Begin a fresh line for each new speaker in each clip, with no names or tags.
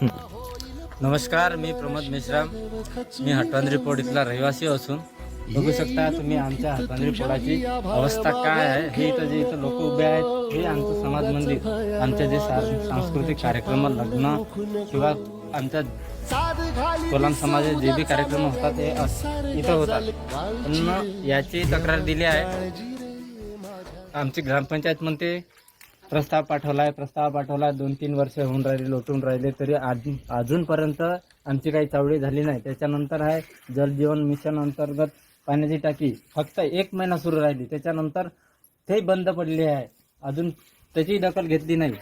नमस्कार, मी प्रमोद मेश्राम. मी हटवांद्री पोड इथला रहिवासी असून बघू शकता तुम्ही आमच्या हटवांद्री पोडाची अवस्था काय आहे. हे इथं लोक उभे आहेत, हे आमचं समाज मंदिर. आमचे जे सांस्कृतिक कार्यक्रम, लग्न किंवा आमच्या कोलाम समाजाचे जे बी कार्यक्रम होतात ते इथं होतात. पण याची तक्रार दिली आहे. आमची ग्रामपंचायत म्हणते प्रस्ताव पाठवलाय 2-3 वर्ष होऊन राहिले, लोटून राहिले, तरी अजूनपर्यंत आमची काही चावडी झाली नाही. त्याच्यानंतर आहे जलजीवन मिशन अंतर्गत पाण्याची टाकी फक्त 1 महिना सुरू राहिली, त्याच्यानंतर ते बंद पडले आहे. अजून त्याची दखल घेतली नाही.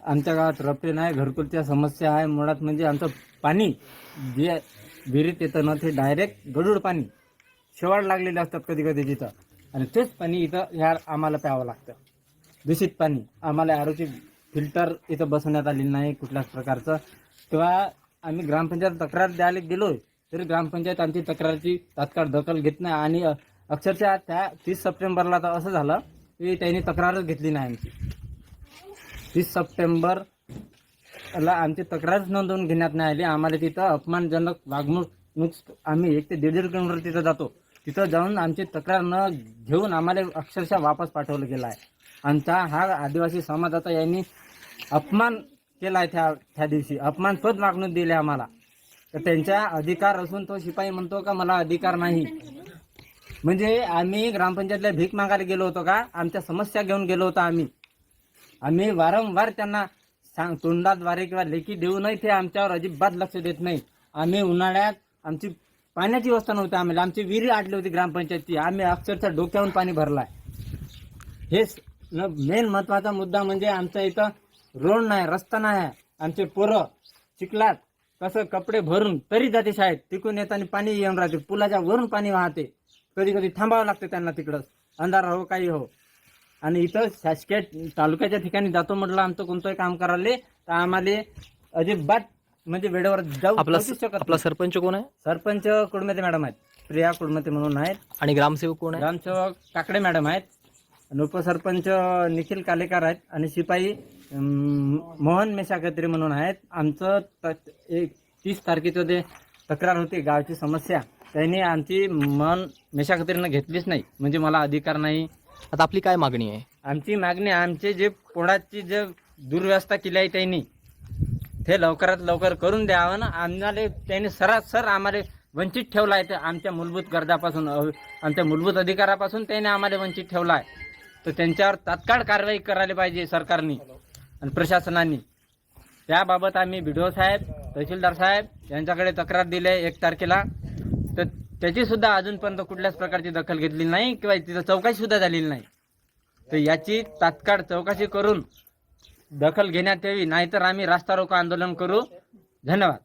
आमच्या गावात रपटे नाही, घरकुलच्या समस्या आहे. मुळात म्हणजे आमचं पाणी जे विहिरीत येतं ना, ते डायरेक्ट गढूळ पाणी, शेवाळ लागलेले असतात कधी कधी तिथं, आणि तेच पाणी इथं ह्या आम्हाला प्यावं लागतं. दूषित पाणी. आम्हाला आरोची फिल्टर इथं बसवण्यात आलेली नाही कुठल्याच प्रकारचं. तेव्हा आम्ही ग्रामपंचायत तक्रार द्यायला गेलोय, तरी ग्रामपंचायत आमची तक्रारची तात्काळ दखल घेत नाही. आणि अक्षरशः त्या 30 सप्टेंबरला तर असं झालं की त्यांनी तक्रारच घेतली नाही आमची. 30 सप्टेंबरला आमची तक्रारच नोंदवून घेण्यात नाही आली. आम्हाला तिथं अपमानजनक वागणूक, आम्ही 1 ते 1.5 किलोमीटर तिथं जातो, तिथं जाऊन आमची तक्रार न घेऊन आम्हाला अक्षरशः वापस पाठवलं गेलं आहे. आमचा हा आदिवासी समाजाचा यांनी अपमान केला आहे. त्या दिवशी अपमानस्पद वागणूक दिली आम्हाला. तर त्यांचा अधिकार असून तो शिपाई म्हणतो का मला अधिकार नाही. म्हणजे आम्ही ग्रामपंचायतला भीक मागायला गेलो होतो का? आमच्या समस्या घेऊन गेलो होतो आम्ही वारंवार त्यांना तोंडाद्वारे किंवा लेखी देऊनही ते आमच्यावर अजिबात लक्ष देत नाही. आम्ही उन्हाळ्यात आमची पाण्याची व्यवस्था नव्हती, आम्हाला आमची विहिरी आटली होती ग्रामपंचायतची, आम्ही अक्षरशः डोक्यावरून पाणी भरलाय. हेच मेन महत्वाचा मुद्दा म्हणजे आमच्या इथं रोड नाही, रस्ता नाही. आमचे पोरं चिखलात कसं कपडे भरून तरी जाते शाळेत, तिकून येताना पाणी येऊन राहते, पुलाच्या वरून पाणी वाहते, कधी कधी थांबावं लागतं त्यांना तिकडं, अंधार हो काही हो. आणि इथं शासकीय तालुक्याच्या ठिकाणी जातो म्हटलं आमचं कोणतंही काम करायला, तर आम्हाला अजिबात म्हणजे वेळेवर जाऊ शकत.
आपला सरपंच कोण आहे?
सरपंच कुडमते मॅडम आहेत, प्रिया कुडमते म्हणून आहेत.
आणि ग्रामसेवक कोण आहे?
ग्रामसेवक काकडे मॅडम आहेत. उपसरपंच निखिल कालेकर आहेत. आणि शिपाई मोहन मेशाकत्री म्हणून आहेत. आमचं 30 तारखेचं ते तक्रार होती गावची समस्या, त्यांनी आमची मेशाकत्रीनं घेतलीच नाही. म्हणजे मला अधिकार नाही.
आता आपली काय मागणी आहे?
आमची मागणी, आमचे जे पोडाची जे दुर्व्यवस्था केली आहे त्यांनी, ते लवकरात लवकर करून द्यावं ना. आम्हाला त्यांनी सरासर आम्हाला वंचित ठेवला आहे. आमच्या मूलभूत गरजापासून, आमच्या मूलभूत अधिकारापासून त्यांनी आम्हाला वंचित ठेवला आहे. तर त्यांच्यावर तात्काळ कारवाई करायला पाहिजे सरकारने आणि प्रशासनाने. त्याबाबत आम्ही BDO साहेब, तहसीलदार साहेब यांच्याकडे तक्रार दिली आहे 1 तारखेला. तर त्याची सुद्धा अजूनपर्यंत कुठल्याच प्रकारची दखल घेतली नाही किंवा तिथं चौकशी सुद्धा झालेली नाही. तर याची तात्काळ चौकशी करून दखल घेण्यात यावी, नाहीतर आम्ही रास्ता रोको आंदोलन करू. धन्यवाद.